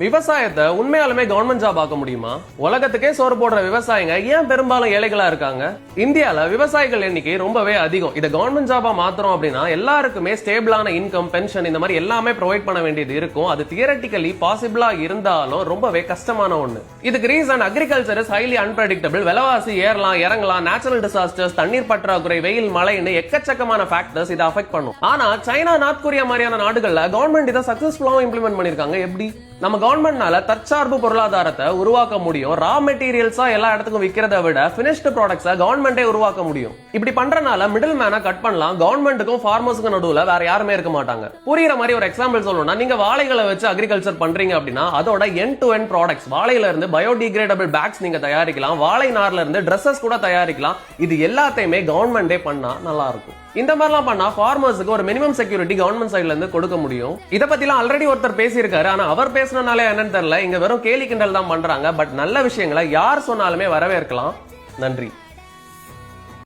விவசாயத்தை உண்மையாலுமே government job ஆக்க முடியுமா? உலகத்துக்கே சோறு போடுற விவசாயிங்க ஏன் பெரும்பாலும் ஏழைகளா இருக்காங்க? இந்தியால விவசாயிகள் எண்ணிக்கை ரொம்பவே அதிகம். இதை கவர்மெண்ட் ஜாபா மாத்திரம் அப்படின்னா எல்லாருக்குமே ஸ்டேபிளான இன்கம், பென்ஷன் இந்த மாதிரி எல்லாமே ப்ரொவைட் பண்ண வேண்டியது இருக்கும். அது தியரட்டிக்கலி பாசிபிளா இருந்தாலும் ரொம்பவே கஷ்டமான ஒண்ணு. இதுக்கு reason agriculture is highly unpredictable. விலைவாசி ஏறலாம் இறங்கலாம், நேச்சுரல் டிசாஸ்டர்ஸ், தண்ணீர் பற்றாக்குறை, வெயில், மழைன்னு எக்கச்சக்கமான ஃபேக்டர்ஸ் இதை அஃபெக்ட் பண்ணும். ஆனா சைனா, நார்த் கொரியா மாதிரியான நாடுகள்ல கவர்மெண்ட் இதை சக்சஸ்ஃபுல்லா இம்ப்ளிமெண்ட் பண்ணிருக்காங்க. எப்படி? நம்ம கவர்மெண்ட்னால தற்சார்பு பொருளாதாரத்தை உருவாக்க முடியும். ரா மெட்டீரியல்ஸா எல்லா இடத்துக்கும் விக்கிறதை விட பினிஷ்டு ப்ராடக்ட்ஸை கவர்மெண்டே உருவாக்க முடியும். இப்படி பண்றனால மிடில் மேனை கட் பண்ணலாம். கவர்மெண்ட்டுக்கும் ஃபார்மர்ஸுக்கும் நடுவுல வேற யாருமே இருக்க மாட்டாங்க. புரியுற மாதிரி ஒரு எக்ஸாம்பிள் சொல்லணும்னா, நீங்க வாழைகளை வச்சு அக்ரிகல்ச்சர் பண்றீங்க அப்படின்னா அதோட எண்ட் டு எண்ட் ப்ராடக்ட்ஸ், வாழையில இருந்து பயோடிகிரேடபிள் பேக்ஸ் நீங்க தயாரிக்கலாம், வாழை நார்ல இருந்து ட்ரெஸ்ஸஸ் கூட தயாரிக்கலாம். இது எல்லாத்தையுமே கவர்மெண்டே பண்ணா நல்லா இருக்கும். இந்த மாதிரிலாம் பண்ணா ஃபார்மர்ஸுக்கு ஒரு மினிமம் செக்யூரிட்டி கவர்மெண்ட் சைடுல இருந்து கொடுக்க முடியும். இத பத்திலாம் ஆல்ரெடி ஒருத்தர் பேசியிருக்காரு. ஆனா அவர் பேசினாலே என்னன்னு தெரியல. இங்க வெறும் கேலி கிண்டல் தான் பண்றாங்க. பட் நல்ல விஷயங்களை யார் சொன்னாலுமே வரவேற்கலாம். நன்றி.